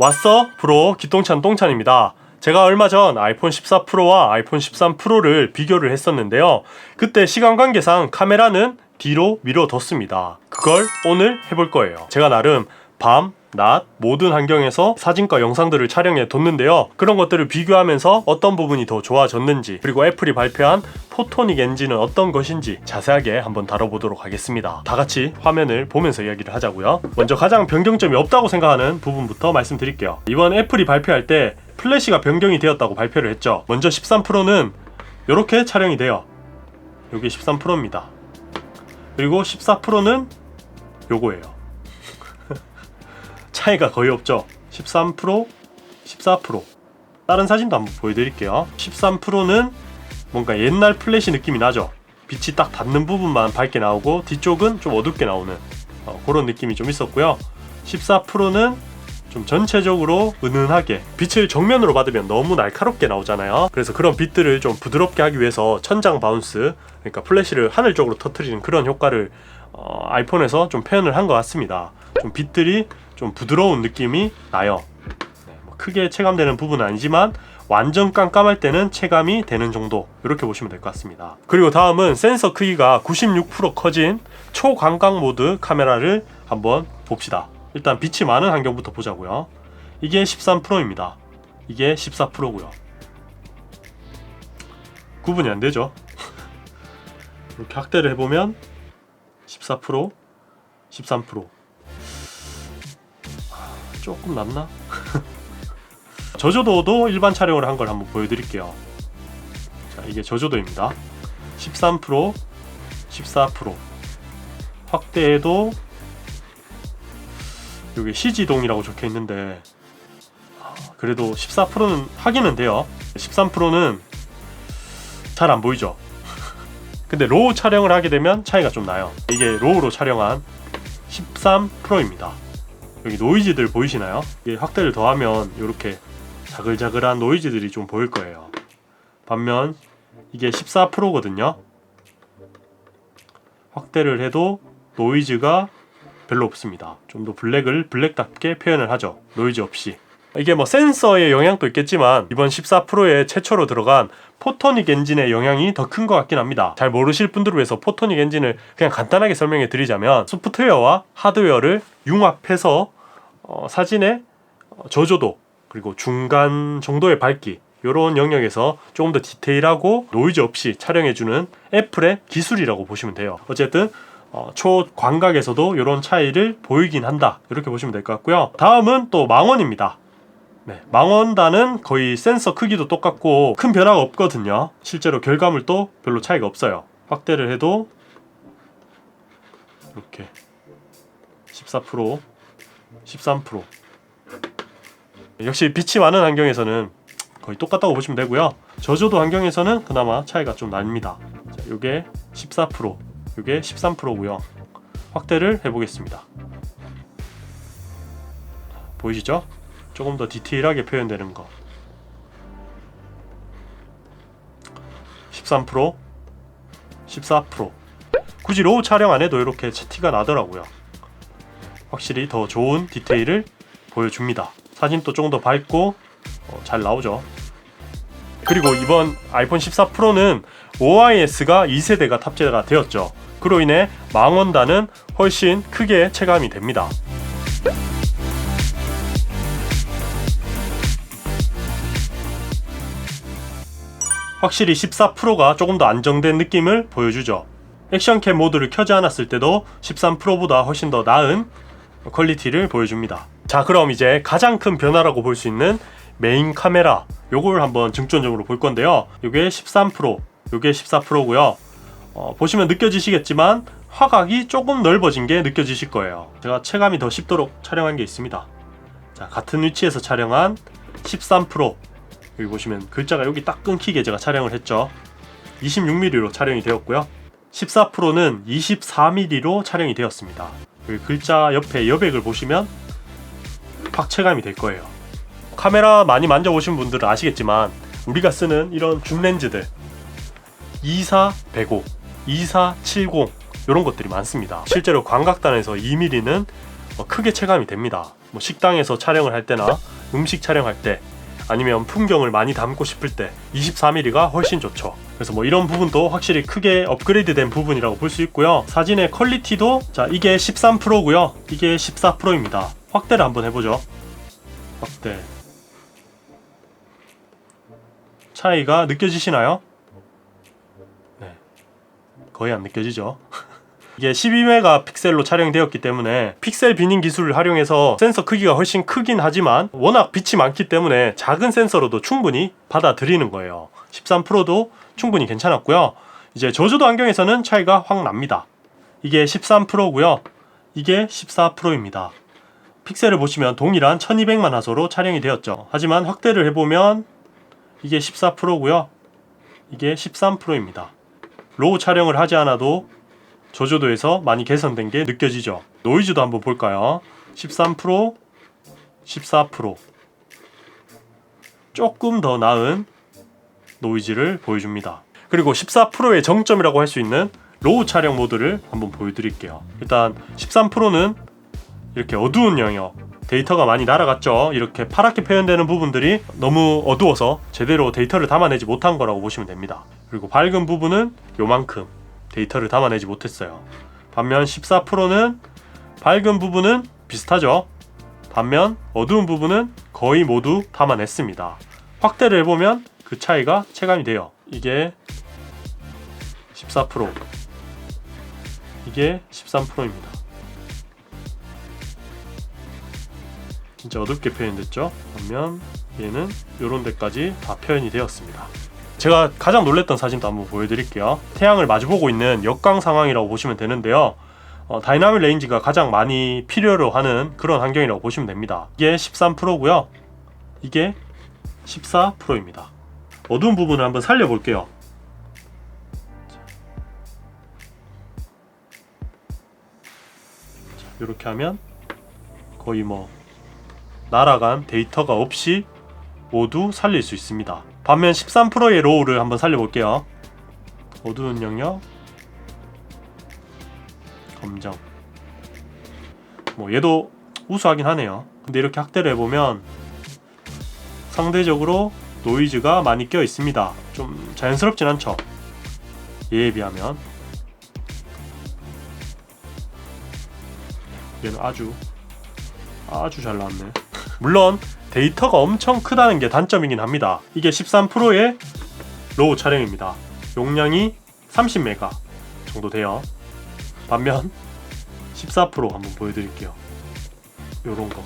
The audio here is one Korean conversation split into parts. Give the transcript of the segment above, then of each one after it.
왔어? 프로 기똥찬 똥찬입니다. 제가 얼마 전 아이폰 14 프로와 아이폰 13 프로를 비교를 했었는데요. 그때 시간 관계상 카메라는 뒤로 미뤄뒀습니다. 그걸 오늘 해볼 거예요. 제가 나름 밤, 낮, 모든 환경에서 사진과 영상들을 촬영해 뒀는데요. 그런 것들을 비교하면서 어떤 부분이 더 좋아졌는지, 그리고 애플이 발표한 포토닉 엔진은 어떤 것인지 자세하게 한번 다뤄보도록 하겠습니다. 다 같이 화면을 보면서 이야기를 하자고요. 먼저 가장 변경점이 없다고 생각하는 부분부터 말씀드릴게요. 이번 애플이 발표할 때 플래시가 변경이 되었다고 발표를 했죠. 먼저 13 프로는 이렇게 촬영이 돼요. 여기 13 프로입니다. 그리고 14 프로는 요거예요. 차이가 거의 없죠. 13 프로, 14 프로. 다른 사진도 한번 보여드릴게요. 13 프로는 뭔가 옛날 플래시 느낌이 나죠. 빛이 딱 닿는 부분만 밝게 나오고 뒤쪽은 좀 어둡게 나오는 그런 느낌이 좀 있었고요. 14 프로는 좀 전체적으로 은은하게, 빛을 정면으로 받으면 너무 날카롭게 나오잖아요. 그래서 그런 빛들을 좀 부드럽게 하기 위해서 천장 바운스, 그러니까 플래시를 하늘 쪽으로 터트리는 그런 효과를 아이폰에서 좀 표현을 한 것 같습니다. 좀 빛들이 좀 부드러운 느낌이 나요. 뭐 크게 체감되는 부분은 아니지만 완전 깜깜할 때는 체감이 되는 정도, 이렇게 보시면 될 것 같습니다. 그리고 다음은 센서 크기가 96% 커진 초광각 모드 카메라를 한번 봅시다. 일단 빛이 많은 환경부터 보자고요. 이게 13 프로입니다. 이게 14 프로고요. 구분이 안 되죠. 이렇게 확대를 해보면 14 프로, 13 프로. 조금 낫나? 저조도도 일반 촬영을 한 걸 한번 보여드릴게요. 자, 이게 저조도입니다. 13 프로, 14 프로. 확대해도 여기 CG동이라고 적혀 있는데 그래도 14 프로는 확인은 돼요. 13 프로는 잘 안 보이죠. 근데 로우 촬영을 하게 되면 차이가 좀 나요. 이게 로우로 촬영한 13 프로입니다. 여기 노이즈들 보이시나요? 이게 확대를 더하면 이렇게 자글자글한 노이즈들이 좀 보일 거예요. 반면 이게 14 프로거든요. 확대를 해도 노이즈가 별로 없습니다. 좀 더 블랙을 블랙답게 표현을 하죠. 노이즈 없이. 이게 뭐 센서의 영향도 있겠지만 이번 14 프로에 최초로 들어간 포토닉 엔진의 영향이 더 큰 것 같긴 합니다. 잘 모르실 분들을 위해서 포토닉 엔진을 그냥 간단하게 설명해 드리자면, 소프트웨어와 하드웨어를 융합해서 사진의 저조도, 그리고 중간 정도의 밝기, 이런 영역에서 조금 더 디테일하고 노이즈 없이 촬영해주는 애플의 기술이라고 보시면 돼요. 어쨌든 초광각에서도 이런 차이를 보이긴 한다, 이렇게 보시면 될 것 같고요. 다음은 또 망원입니다. 네, 망원단은 거의 센서 크기도 똑같고 큰 변화가 없거든요. 실제로 결과물도 별로 차이가 없어요. 확대를 해도 이렇게 14 프로, 13 프로. 역시 빛이 많은 환경에서는 거의 똑같다고 보시면 되고요. 저조도 환경에서는 그나마 차이가 좀 납니다. 자, 요게 14 프로, 요게 13 프로고요. 확대를 해보겠습니다. 보이시죠? 조금 더 디테일하게 표현되는 거. 13 프로, 14 프로. 굳이 로우 촬영 안 해도 이렇게 티가 나더라고요. 확실히 더 좋은 디테일을 보여줍니다. 사진도 조금 더 밝고 잘 나오죠. 그리고 이번 아이폰 14 프로는 OIS가 2세대가 탑재가 되었죠. 그로 인해 망원단은 훨씬 크게 체감이 됩니다. 확실히 14 프로가 조금 더 안정된 느낌을 보여주죠. 액션캠 모드를 켜지 않았을 때도 13 프로보다 훨씬 더 나은 퀄리티를 보여줍니다. 자, 그럼 이제 가장 큰 변화라고 볼 수 있는 메인 카메라, 요걸 한번 중점적으로 볼 건데요. 요게 13 프로, 요게 14 프로고요. 보시면 느껴지시겠지만 화각이 조금 넓어진 게 느껴지실 거예요. 제가 체감이 더 쉽도록 촬영한 게 있습니다. 자, 같은 위치에서 촬영한 13 프로, 여기 보시면 글자가 여기 딱 끊기게 제가 촬영을 했죠. 26mm로 촬영이 되었고요. 14 프로는 24mm로 촬영이 되었습니다. 여기 글자 옆에 여백을 보시면 확 체감이 될 거예요. 카메라 많이 만져보신 분들은 아시겠지만 우리가 쓰는 이런 줌 렌즈들 24, 105, 24, 70 이런 것들이 많습니다. 실제로 광각단에서 2mm는 크게 체감이 됩니다. 뭐 식당에서 촬영을 할 때나 음식 촬영할 때 아니면 풍경을 많이 담고 싶을 때 24mm가 훨씬 좋죠. 그래서 뭐 이런 부분도 확실히 크게 업그레이드 된 부분이라고 볼 수 있고요. 사진의 퀄리티도 자 이게 13%고요. 이게 14%입니다. 확대를 한번 해보죠. 확대. 차이가 느껴지시나요? 네. 거의 안 느껴지죠. 이게 12메가픽셀로 촬영되었기 때문에 픽셀 비닝 기술을 활용해서 센서 크기가 훨씬 크긴 하지만 워낙 빛이 많기 때문에 작은 센서로도 충분히 받아들이는 거예요. 13%도 충분히 괜찮았고요. 이제 저조도 환경에서는 차이가 확 납니다. 이게 13%고요. 이게 14%입니다. 픽셀을 보시면 동일한 1200만 화소로 촬영이 되었죠. 하지만 확대를 해보면 이게 14%고요. 이게 13%입니다. 로우 촬영을 하지 않아도 저조도에서 많이 개선된 게 느껴지죠. 노이즈도 한번 볼까요? 13%, 14%. 조금 더 나은 노이즈를 보여줍니다. 그리고 14%의 정점이라고 할 수 있는 로우 촬영 모드를 한번 보여드릴게요. 일단 13%는 이렇게 어두운 영역, 데이터가 많이 날아갔죠. 이렇게 파랗게 표현되는 부분들이 너무 어두워서 제대로 데이터를 담아내지 못한 거라고 보시면 됩니다. 그리고 밝은 부분은 요만큼 데이터를 담아내지 못했어요. 반면 14%는 밝은 부분은 비슷하죠. 반면 어두운 부분은 거의 모두 담아냈습니다. 확대를 해보면 그 차이가 체감이 돼요. 이게 14%, 이게 13%입니다. 진짜 어둡게 표현됐죠? 반면 얘는 이런 데까지 다 표현이 되었습니다. 제가 가장 놀랬던 사진도 한번 보여드릴게요. 태양을 마주보고 있는 역광 상황이라고 보시면 되는데요. 다이나믹 레인지가 가장 많이 필요로 하는 그런 환경이라고 보시면 됩니다. 이게 13%고요. 이게 14%입니다. 어두운 부분을 한번 살려볼게요. 이렇게 하면 거의 뭐 날아간 데이터가 없이 모두 살릴 수 있습니다. 반면 13%의 로우를 한번 살려볼게요. 어두운 영역, 검정. 뭐 얘도 우수하긴 하네요. 근데 이렇게 확대를 해보면 상대적으로 노이즈가 많이 껴 있습니다. 좀 자연스럽진 않죠. 얘에 비하면 얘는 아주 잘 나왔네. 물론 데이터가 엄청 크다는 게 단점이긴 합니다. 이게 13%의 로우 촬영입니다. 용량이 30메가 정도 돼요. 반면 14% 한번 보여드릴게요. 요런 거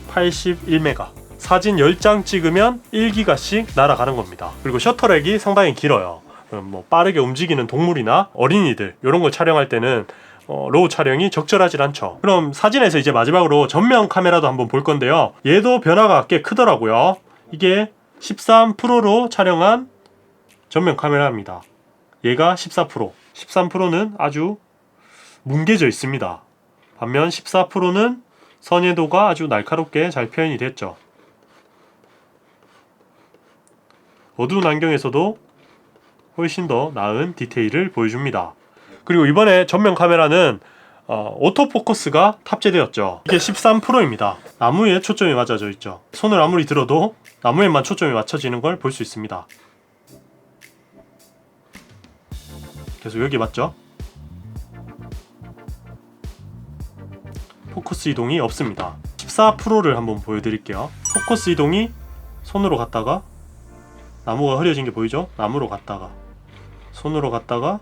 81메가. 사진 10장 찍으면 1기가씩 날아가는 겁니다. 그리고 셔터렉이 상당히 길어요. 뭐 빠르게 움직이는 동물이나 어린이들 이런 걸 촬영할 때는 로우 촬영이 적절하진 않죠. 그럼 사진에서 이제 마지막으로 전면 카메라도 한번 볼 건데요. 얘도 변화가 꽤 크더라고요. 이게 13%로 촬영한 전면 카메라입니다. 얘가 14%, 13%는 아주 뭉개져 있습니다. 반면 14%는 선예도가 아주 날카롭게 잘 표현이 됐죠. 어두운 환경에서도 훨씬 더 나은 디테일을 보여줍니다. 그리고 이번에 전면 카메라는 오토포커스가 탑재되었죠. 이게 13%입니다. 나무에 초점이 맞아져 있죠. 손을 아무리 들어도 나무에만 초점이 맞춰지는 걸 볼 수 있습니다. 계속 여기 맞죠? 포커스 이동이 없습니다. 14%를 한번 보여드릴게요. 포커스 이동이 손으로 갔다가 나무가 흐려진 게 보이죠? 나무로 갔다가 손으로 갔다가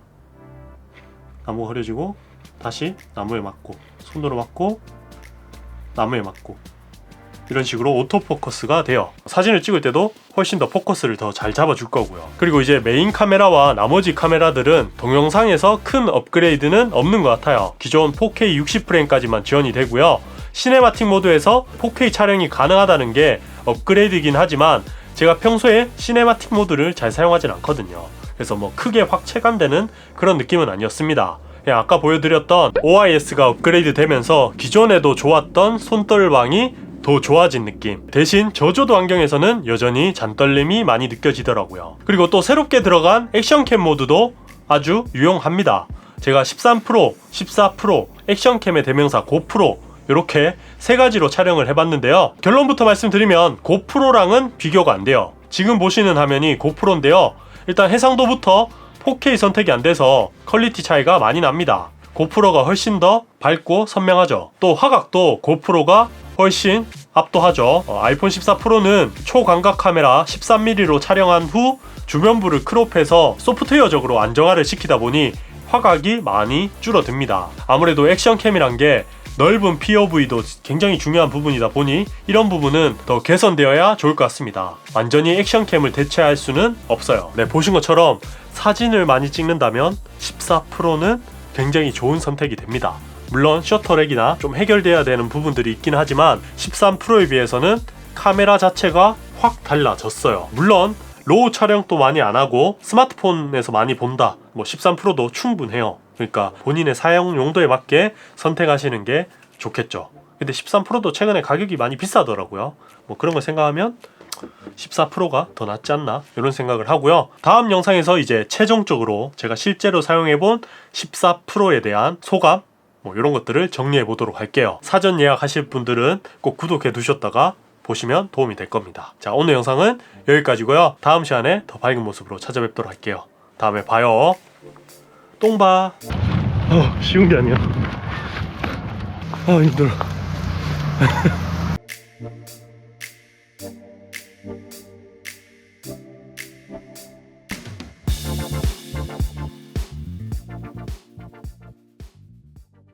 나무가 흐려지고 다시 나무에 맞고 손으로 맞고 나무에 맞고 이런 식으로 오토포커스가 돼요. 사진을 찍을 때도 훨씬 더 포커스를 더 잘 잡아줄 거고요. 그리고 이제 메인 카메라와 나머지 카메라들은 동영상에서 큰 업그레이드는 없는 것 같아요. 기존 4K 60프레임까지만 지원이 되고요. 시네마틱 모드에서 4K 촬영이 가능하다는 게 업그레이드이긴 하지만 제가 평소에 시네마틱 모드를 잘 사용하진 않거든요. 그래서 뭐 크게 확 체감되는 그런 느낌은 아니었습니다. 그냥 아까 보여드렸던 OIS가 업그레이드 되면서 기존에도 좋았던 손떨방이 더 좋아진 느낌. 대신 저조도 환경에서는 여전히 잔떨림이 많이 느껴지더라고요. 그리고 또 새롭게 들어간 액션캠 모드도 아주 유용합니다. 제가 13%, 14%, 액션캠의 대명사 고프로 이렇게 세 가지로 촬영을 해봤는데요. 결론부터 말씀드리면 고프로랑은 비교가 안 돼요. 지금 보시는 화면이 고프로인데요. 일단 해상도부터 4K 선택이 안 돼서 퀄리티 차이가 많이 납니다. 고프로가 훨씬 더 밝고 선명하죠. 또 화각도 고프로가 훨씬 압도하죠. 아이폰 14 프로는 초광각 카메라 13mm로 촬영한 후 주변부를 크롭해서 소프트웨어적으로 안정화를 시키다 보니 화각이 많이 줄어듭니다. 아무래도 액션캠이란 게 넓은 POV도 굉장히 중요한 부분이다 보니 이런 부분은 더 개선되어야 좋을 것 같습니다. 완전히 액션캠을 대체할 수는 없어요. 네, 보신 것처럼 사진을 많이 찍는다면 14 프로는 굉장히 좋은 선택이 됩니다. 물론 셔터렉이나 좀 해결돼야 되는 부분들이 있긴 하지만 13 프로에 비해서는 카메라 자체가 확 달라졌어요. 물론 로우 촬영도 많이 안 하고 스마트폰에서 많이 본다, 뭐 13 프로도 충분해요. 그러니까 본인의 사용 용도에 맞게 선택하시는 게 좋겠죠. 근데 13 프로도 최근에 가격이 많이 비싸더라고요. 뭐 그런 걸 생각하면 14 프로가 더 낫지 않나 이런 생각을 하고요. 다음 영상에서 이제 최종적으로 제가 실제로 사용해본 14 프로에 대한 소감 뭐 이런 것들을 정리해 보도록 할게요. 사전 예약하실 분들은 꼭 구독해 두셨다가 보시면 도움이 될 겁니다. 자, 오늘 영상은 여기까지고요. 다음 시간에 더 밝은 모습으로 찾아뵙도록 할게요. 다음에 봐요. 똥봐. 쉬운 게 아니야. 힘들어.